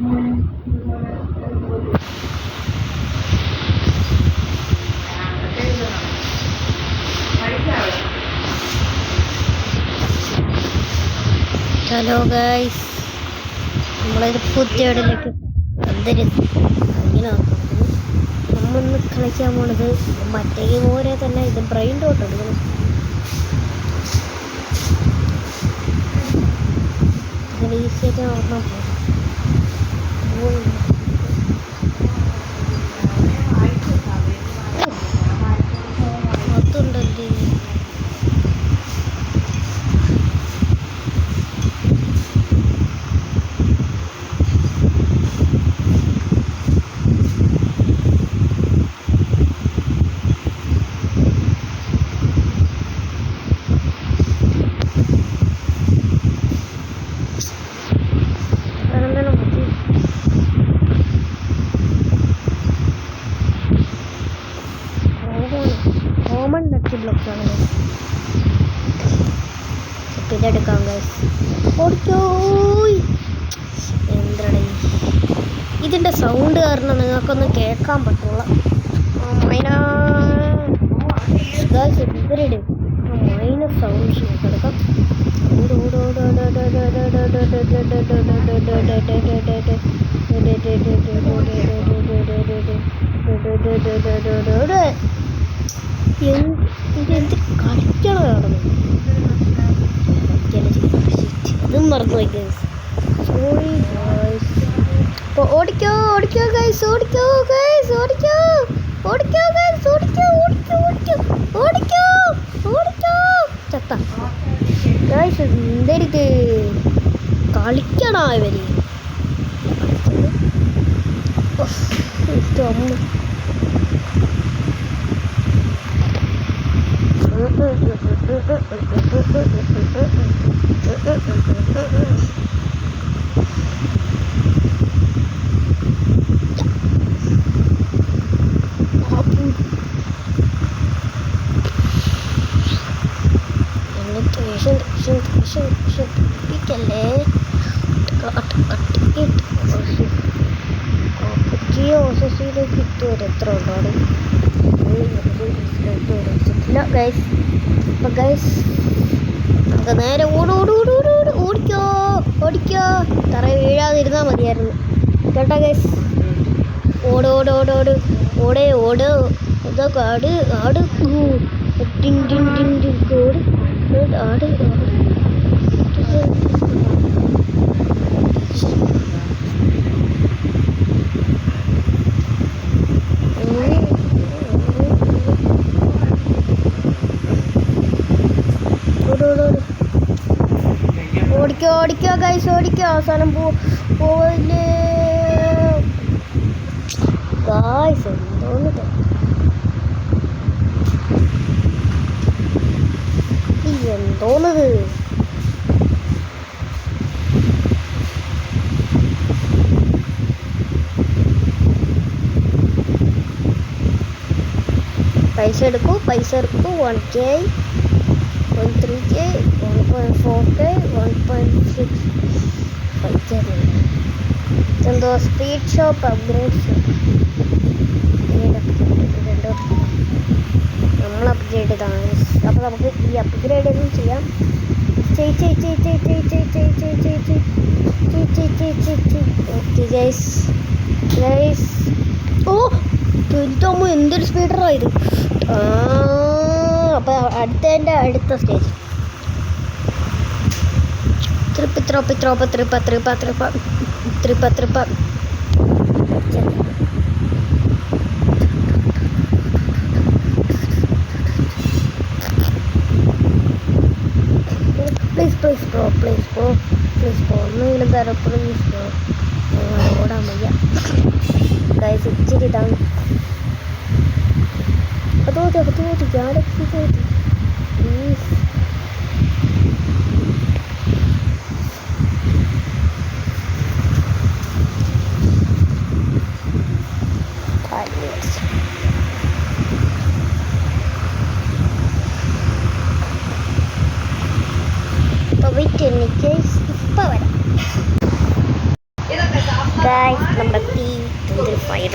Hello guys, നമ്മളൊരു പുതിയടിലേക്ക് ഇങ്ങനെ നമ്മൊന്ന് കളിക്കാൻ പോണത് മറ്റേ പോലെ തന്നെ ഇത് ബ്രെയിൻ ഡോട്ട് എടുക്കണം. ഇങ്ങനെ ഈസിയായിട്ട് ഓർമ്മ അതുണ്ടല്ലേ. എടുക്കാം എന്താണ് ഇതിൻ്റെ സൗണ്ട് കാരണം നിങ്ങൾക്കൊന്നും കേൾക്കാൻ പറ്റുള്ള മൈനസ് സൗണ്ട് എടുക്കാം. ഇതെന്ത് കളിക്കണം നടന്നു അതും മറന്നുപോയി ഗൈസ്. Sorry guys. അപ്പോൾ ഓടിക്കോ ഗൈസ്, ഓടിക്കോ ഗൈസ്, ഓടിക്കോ ഗൈസ്, ഓടിക്കോ ചത്ത ഗൈസ്. എന്തരിത് കളിക്കണോ ഇവര്? കിട്ടുവരും എത്ര ഉണ്ടാവും ഗൈസ്. അപ്പം ഗൈസ് നമുക്ക് നേരെ ഓടിക്കോ തറ വീഴാതിരുന്നാൽ മതിയായിരുന്നു കേട്ടോ ഗൈസ്. ഓട് ഇതൊക്കെ ആട് ആട് ഓടിക്കോ ഗൈസ്, ഓടിക്കോ. അവസാനം പോവില്ലേ ഗൈസ്? എന്തോന്നത് എന്തോന്നത് പൈസ എടുക്കൂ 1K 1.3K 1.4K 1.6 എന്തോ സ്പീഡ് ഷോപ്പ് അപ്ഗ്രേഡ് നമ്മൾ അപ്ഗ്രേഡ് ചെയ്താണ്. അപ്പോൾ നമുക്ക് ഈ അപ്ഗ്രേഡ് ഒന്നും ചെയ്യാം. Okay guys. ഓ ഇതാകുമ്പോൾ എന്തൊരു സ്പീഡറായത്. അപ്പോൾ അടുത്ത സ്റ്റേജ് ത്രിപ്പ പ്ലീസ് ബ്രോ ഒന്നെങ്കിലും തരാം പ്ലീസ് ബ്രോ. ഓടാൻ വയ്യ ഗൈസ്, ഇച്ചിരി ഇതാണ്. അതോട്ട് ഗാലക്സി പ്ലീസ്. അപ്പോൾ വെയിറ്റ് എനിക്ക് ഇപ്പം വരാം. ഗായ്സ് നമ്മുടെ തീ ഫയർ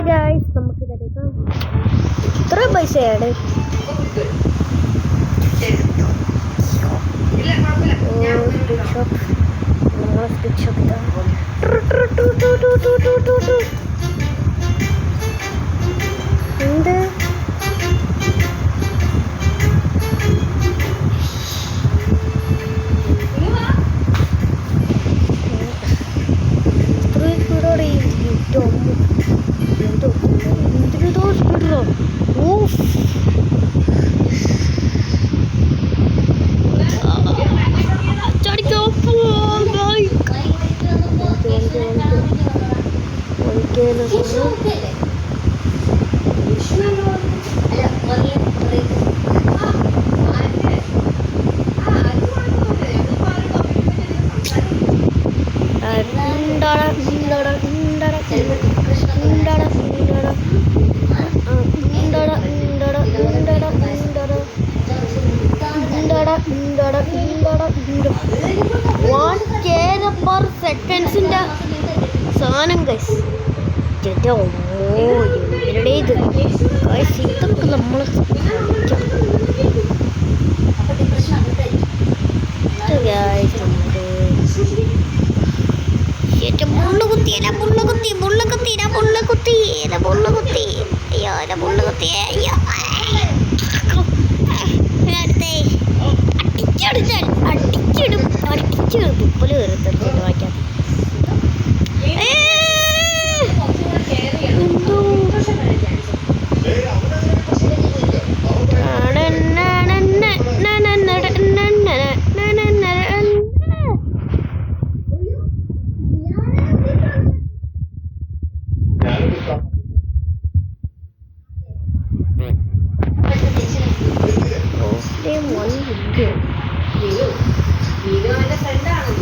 ഗായ്സ് നമുക്ക് എടുക്കാം. എത്ര പൈസയാണ്? എന്ത് സെക്കൻഡ്സിന്റെ സാധനം ഗൈസ്. ഇവരുടെ ഇത് ഗൈസ് ഇതൊക്കെ നമ്മൾ അടിച്ചിടും തുപ്പല് കയറി വായിക്കാം.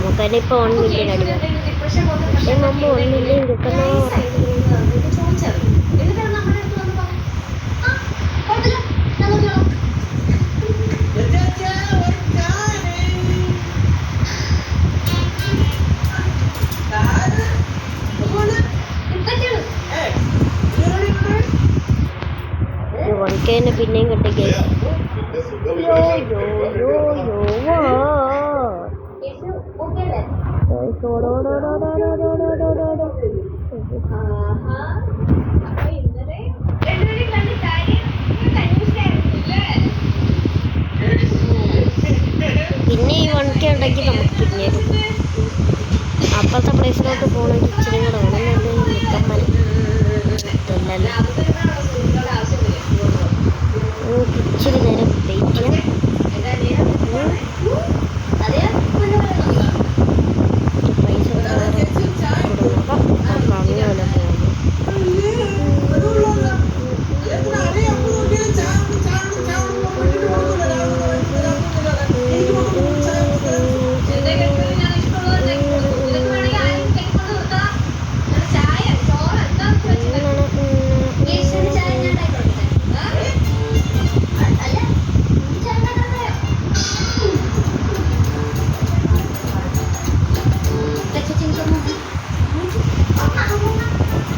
നമുക്കതിനിപ്പോൾ 1 മില്യൺ അടിക്കാം. പക്ഷേ നമ്മൾ 1 മില്യൺ കിട്ടുന്ന പിന്നെയും കിട്ടിക്കേ. പിന്നെ ഈ 1K ഉണ്ടെങ്കിൽ നമുക്ക് പിന്നെ അപ്പുറത്തെ പ്ലേസിലോട്ട് പോകണമെങ്കിൽ ഇച്ചിരി കൂടെ വേണം. ഇച്ചിരി നേരം വെയിറ്റ് ചെയ്യാം.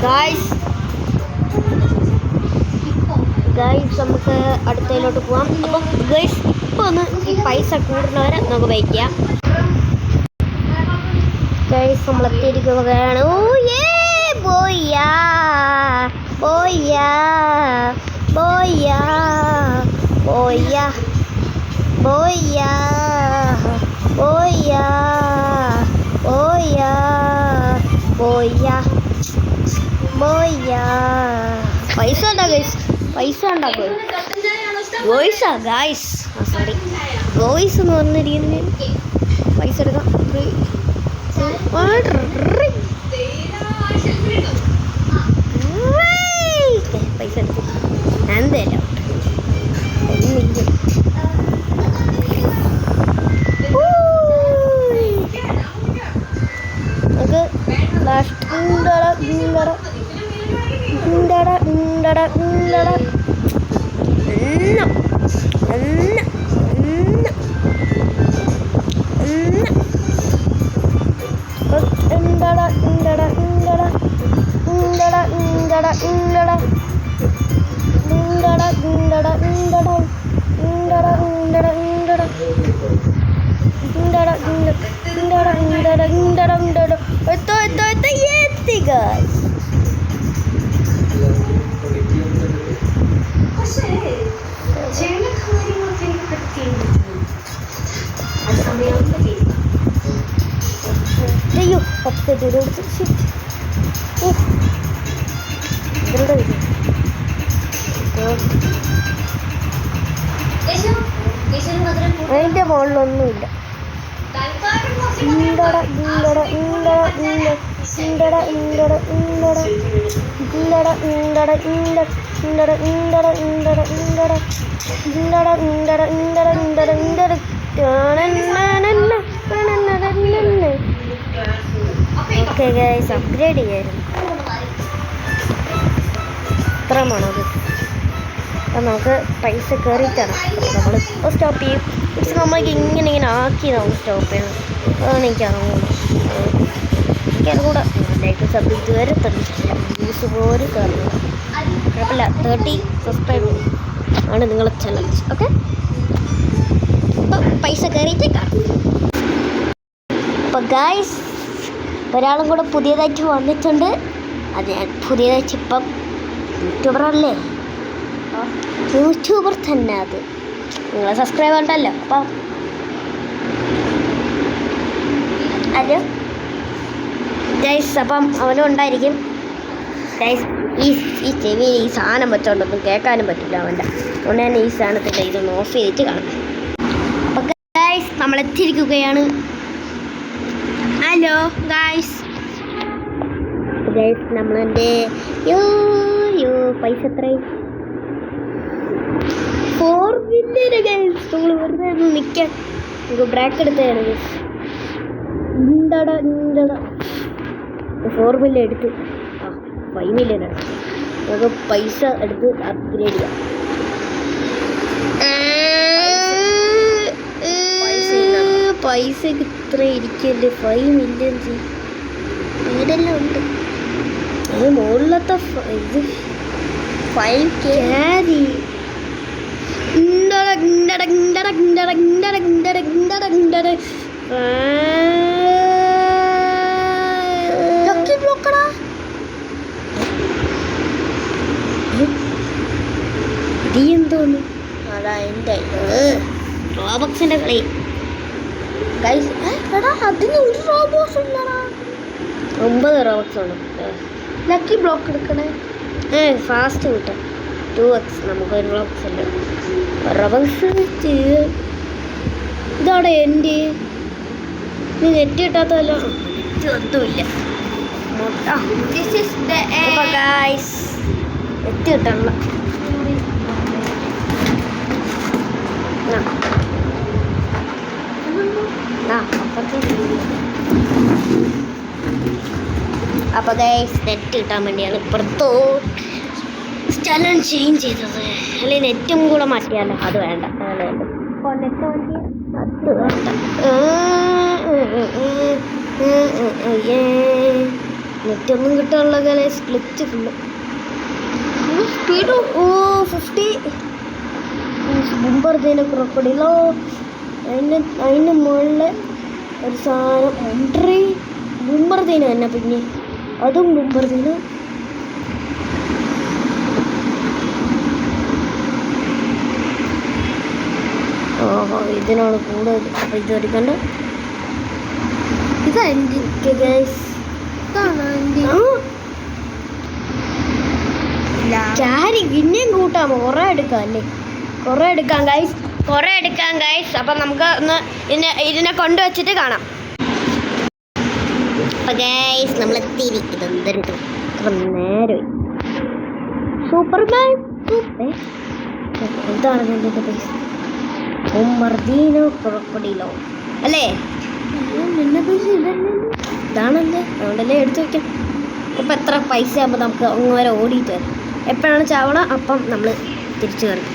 പൈസ ഗൈസ് നമുക്ക് അടുത്തതിലോട്ട് പോവാം. അപ്പം ഗൈസ് ഇപ്പോൾ ഒന്ന് ഈ പൈസ കൂടുന്നവരെ നമുക്ക് വെയിറ്റ് ചെയ്യാം. ഗൈസ് നമ്മൾ എത്തിയിരിക്കുകയാണ്. ഓ ബോയ്യാ ബോയ്യാ ബോയ്യാ ബോയ്യാ ബോയ്യാ ബോയ്യാ ബോയ്യാ ബോയ്യാ ബോയ്യാ. പൈസ ഉണ്ടോ ഗൈസ്? പൈസ ഉണ്ടാക്കും ഗോയ്സാ ഗായ്സ്. സോറി ഗോയ്സ് എന്ന് പറഞ്ഞിരിക്കുന്നത് പൈസ എടുക്കാം. പൈസ എടുക്കും ഞാൻ തരാം. നമുക്ക് ലാസ്റ്റ് അയ്യോ പത്ത് കൊടുത്ത് അതിൻ്റെ മുകളിലൊന്നുമില്ല. ഓക്കെ ഗൈസ്, അപ്ഗ്രേഡ് ചെയ്യായിരുന്നു. ഇത്ര മണത്. അപ്പം നമുക്ക് പൈസ കയറിയിട്ടാണ് നമ്മൾ ഇപ്പോൾ സ്റ്റോപ്പ് ചെയ്യും. പക്ഷെ നമ്മൾക്ക് ഇങ്ങനെ ആക്കി നമുക്ക് സ്റ്റോപ്പ് ചെയ്യണം. അതാണ് എനിക്കറിഞ്ഞൂടാ. ലൈക്ക് സബ് ഇതുവരെ തന്നിട്ടില്ല. വ്യൂസ് പോലും കയറുന്നില്ല. കുഴപ്പമില്ല. 30 സബ്സ്ക്രൈബ് ആണ് നിങ്ങളെ ചലഞ്ച്. ഓക്കെ, അപ്പോൾ പൈസ കയറിയിട്ട് കാണാം. അപ്പോൾ ഗായ്സ്, ഒരാളും കൂടെ പുതിയതായിട്ട് വന്നിട്ടുണ്ട്. അത് ഞാൻ പുതിയതായിട്ട് ഇപ്പം യൂട്യൂബറല്ലേ, യൂട്യൂബർ തന്നെ. അത് നിങ്ങളെ സബ്സ്ക്രൈബ് ഉണ്ടല്ലോ. അപ്പം ഹലോ ഗൈസ്, അപ്പം അവനും ഉണ്ടായിരിക്കും ഗൈസ്. ഈ ചെവി ഈ സാധനം വെച്ചോണ്ടൊന്നും കേൾക്കാനും പറ്റില്ല അവൻ്റെ. അതുകൊണ്ട് തന്നെ ഈ സാധനത്തിൻ്റെ ഇതൊന്ന് ഓഫ് ചെയ്തിട്ട് കാണാം. അപ്പം ഗൈസ്, നമ്മൾ എത്തിയിരിക്കുകയാണ്. ഹലോ ഗൈസ്, നമ്മളെൻ്റെ പൈസ എത്രയും 4 മില്യൺ ഗൈസ്. നമ്മൾ വെറുതെ ഒന്ന് നിൽക്കാൻ നമുക്ക് ബ്രേക്ക് എടുത്തതാണ്. 4 മില്യൺ എടുത്ത് 5 മില്യൺ ആണ്. നമുക്ക് പൈസ എടുത്ത് അപ്ഗ്രേഡ് ചെയ്യാം. പൈസ ഇത്ര ഇരിക്കല്ലേ, 5 മില്യൺ. വീടെല്ലാം ഉണ്ട്. അത് മുകളിലത്തെ ഇത് 5K ക്യാരി. എന്തോന്ന് അതാ എൻ്റെ റോബക്സിൻ്റെ കളി ഗൈസ്. എടാ അതിന് ഒരു റോബോക്സ് ഇല്ലടാ. 9 റോബക്സ് ആണ്. ലക്കി ബ്ലോക്ക് എടുക്കണേ. ഫാസ്റ്റ് കിട്ടാം. 2x നമുക്കൊരു റോബക്സ് ഉണ്ട്. റോബക്സ് ഇതവിടെ എൻ്റെ നീ നെറ്റ് കിട്ടാത്തല്ലോ. ഒന്നുമില്ല ഗൈസ്, നെറ്റ് കിട്ടണല്ലോ. അപ്പോൾ ഗൈസ്, നെറ്റ് കിട്ടാൻ വേണ്ടിയാണ് ഇപ്പുറത്തോ സ്ഥലം ചേഞ്ച് ചെയ്തത്. അല്ലെങ്കിൽ നെറ്റും കൂടെ മാറ്റിയാലോ. അത് വേണ്ട, അങ്ങനെ വേണ്ട. നെറ്റ് മാറ്റിയ അത് വേണ്ട. നെറ്റൊന്നും കിട്ടാനുള്ള കാലം സ്പ്ലിറ്റ് ഫുള്ള് സ്പീഡ് 50 ബുംബർദീന ക്രോക്കഡിലോ. അതിൻ്റെ മുകളിൽ ഒരു സാധനം ബുംബർദീന തന്നെ. പിന്നെ അതും ബുംബർദീന. ഓഹോ, ഇതിനാണ് കൂടുതൽ. അപ്പം ഇത് എടുക്കണ്ട. ഇതാ എൻ്റെ ഗൈസ്. ക്യാരി പിന്നെയും കൂട്ടാമോ? കുറേ എടുക്കാം അല്ലേ? കുറേ എടുക്കാം ഗൈസ്. അപ്പം നമുക്ക് ഒന്ന് ഇതിനെ കൊണ്ടുവച്ചിട്ട് കാണാം. അപ്പം ഗൈസ്, നമ്മൾ എത്തിയിരിക്കുന്നത് അപ്പം നേരെ സൂപ്പർമാൻ. എന്താണ് എൻ്റെ ഗൈസ്? ബുംബർദീന ക്രോക്കഡിലോ അല്ലേ? നിന്നെ പൈസ ഇതാണല്ലേ, അതുകൊണ്ടല്ലേ എടുത്തു വയ്ക്കാം. ഇപ്പം എത്ര പൈസ ആകുമ്പോൾ നമുക്ക് അങ്ങ് വരെ ഓടിയിട്ട് വരും. എപ്പോഴാണ് ചാവണ അപ്പം നമ്മൾ തിരിച്ചു കയറും.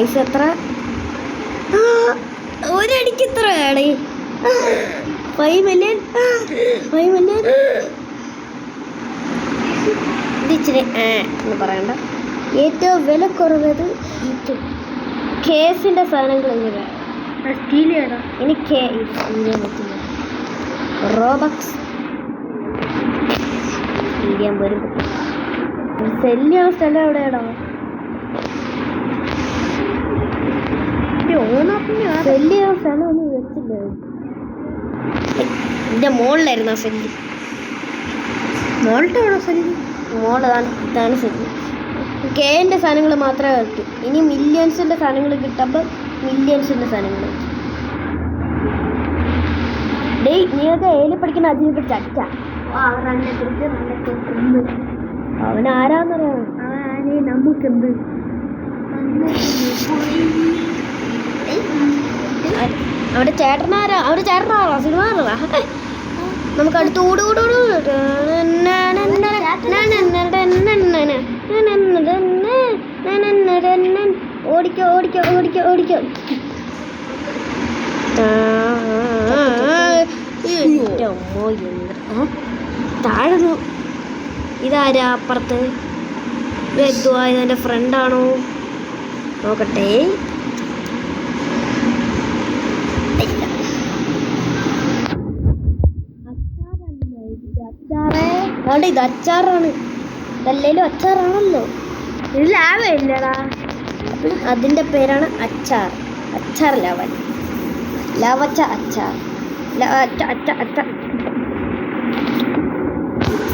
പൈസ എത്ര? ഒരടിക്ക് എത്ര വേണേ? 5 million. 5 million. ഇതിച്ചിരി എന്ന് പറയണ്ട. ഏറ്റവും വില കുറവത് ഇത് കേസിൻ്റെ സാധനങ്ങൾ ഇങ്ങനെ സ്റ്റീൽ ചെയ്താ എനിക്ക് ചെയ്യാൻ പറ്റില്ല. റോബക്സ് ചെയ്യാൻ വരും. സെല്ലിയ സ്ഥലം എവിടെയാണോ? സെല്ലിയ സ്ഥലം ഒന്നും വെച്ചില്ല. എൻ്റെ മോളിലായിരുന്നു ആ സെല്ലി. മോളിട്ടാണോ സെല്ലി? ഇതാണ് സെല്ലി. കെൻ്റെ സാധനങ്ങൾ മാത്രമേ കിട്ടൂ. ഇനി മില്യൺസിൻ്റെ സാധനങ്ങൾ കിട്ടുമ്പോൾ മില്യൺസിൻ്റെ സാധനങ്ങൾ. ഡേയ് നീയൊക്കെ ഏലി പഠിക്കുന്ന അതിനെ പിടിച്ച് അച്ഛ അവൻ ആരാന്നറിയാമോ? നമുക്കെന്ത് അവിടെ ചേട്ടനാരാ? അവിടെ ചേട്ടനാണോ? സിനിമ നമുക്ക് അടുത്ത് ഓടിക്കോ ഓടിക്കോ ഓടിക്കോ ഓടിക്കോ. താഴ്ന്നു. ഇതാരാ അപ്പുറത്ത്? എന്തുവാ ഇതെൻ്റെ ഫ്രണ്ടാണോ? നോക്കട്ടെ. അച്ചാറേ ഇത് അച്ചാറാണ്. ഇതല്ലേലും അച്ചാറാണല്ലോ. ഇത് ലാവല്ലടാ. അതിൻ്റെ പേരാണ് അച്ചാർ. അച്ചാർ ലവൻ. ലവച്ച അച്ചാർ.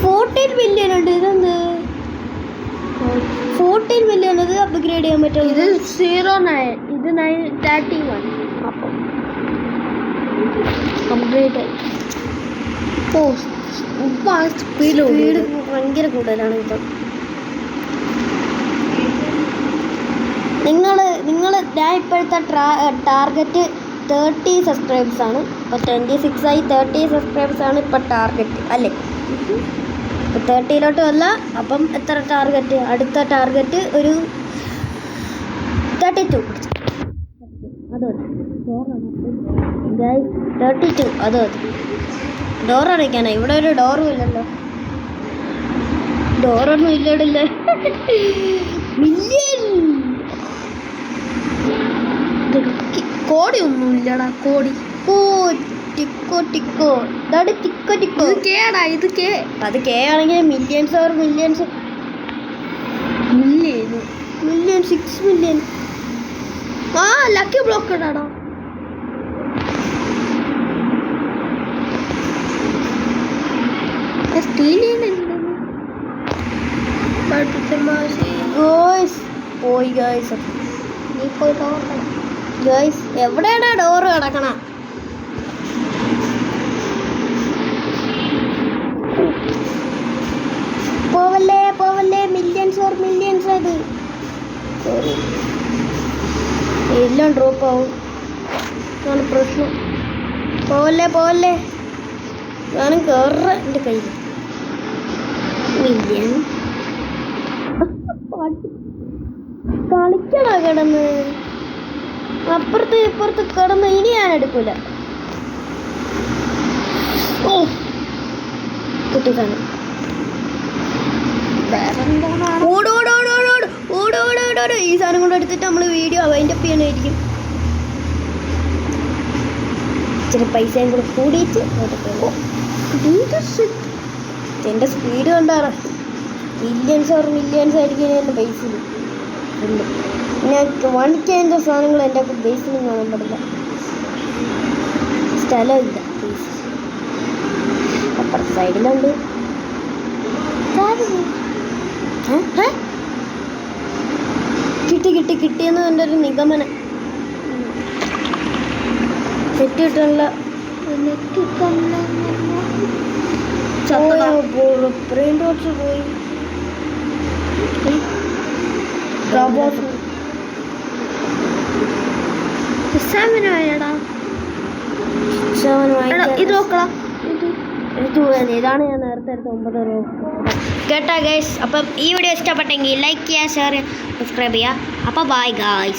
14 million ഉണ്ട്. ഇതെന്ത് 14 million? ഇത് അപ്ഗ്രേഡ് ചെയ്യാൻ പറ്റും. ഇത് 09. ഇത് 931. അപ്പം അപ്ഗ്രേഡ് സ്പീഡ് ഭയങ്കര കൂടുതലാണ്. ഇപ്പം നിങ്ങൾ ഞാൻ ഇപ്പോഴത്തെ ടാർഗറ്റ് 30 സബ്സ്ക്രൈബേഴ്സ് ആണ്. ഇപ്പോൾ 26 ആയി. 30 സബ്സ്ക്രൈബേഴ്സ് ആണ് ഇപ്പോൾ ടാർഗറ്റ് അല്ലേ? ഇപ്പോൾ 30 അല്ല. അപ്പം എത്ര ടാർഗറ്റ്? അടുത്ത ടാർഗറ്റ് ഒരു 32. അത് മതി. 32 അത് മതി. ഡോർ അടയ്ക്കാനാ? ഇവിടെ ഒരു ഡോറും ഇല്ലല്ലോ. ഡോറൊന്നും ഇല്ലടില്ലേ. മില്യൺ കോടി ഒന്നും ഇല്ലടാ. കോടി ടിക്കോ ടിക്കോ. ഇതാണ് ടിക്കോ ടിക്കോ. ഇത് കേടാ. ഇത് കേ. അത് കേ ആണെങ്കിൽ millions or millions. Million 6 million. Lucky block ഇടാടാ. എവിടെയാണാ ഡോറ് കിടക്കണ? പോവല്ലേ പോവല്ലേ. Millions or millions. അത് എല്ലാം ഡ്രോപ്പ് ആവും. ആണ് പ്രശ്നം. പോവല്ലേ പോവല്ലേ. ഞാനും കയറ. എൻ്റെ കയ്യിൽ മില്യൺ കളിക്കണ കിടന്ന്. അപ്പുറത്ത് ഇപ്പുറത്ത് കിടന്ന്. ഇനി ഞാൻ എടുക്കൂല. കുട്ടി കാണും. ഓടോടോടോടോടോടോടോടോ. ഈ സാധനം കൊണ്ട് എടുത്തിട്ട് നമ്മൾ വീഡിയോ വൈൻഡപ്പ് ചെയ്യാനായിരിക്കും. ഇച്ചിരി പൈസയും കൂടെ കൂടിയിട്ട് എൻ്റെ സ്പീഡ് കണ്ടാറ. മില്യൺസ് ഓർ മില്യൺസ് ആയിരിക്കും എൻ്റെ ബേസിൽ. ഉണ്ട്. പിന്നെ 1K സാധനങ്ങൾ എൻ്റെ ബേസിലും കാണാൻ പാടില്ല. സ്ഥലമില്ല. ബേസ് അപ്പുറത്തെ സൈഡിലുണ്ട്. കിട്ടിയെന്ന് എൻ്റെ ഒരു നിഗമനം. നെറ്റ് കിട്ടാനുള്ള ബ്രെയിൻ ഡോട്ട്സ് പോയി. ഇത് നോക്കണം. ഇതാണ് ഞാൻ നേരത്തെ എടുത്ത 9 രൂപ കേട്ടാ ഗൈസ്. അപ്പം ഈ വീഡിയോ ഇഷ്ടപ്പെട്ടെങ്കിൽ ലൈക്ക് ചെയ്യുക, ഷെയർ ചെയ്യുക, സബ്സ്ക്രൈബ് ചെയ്യുക. അപ്പോൾ ബൈ ഗൈസ്.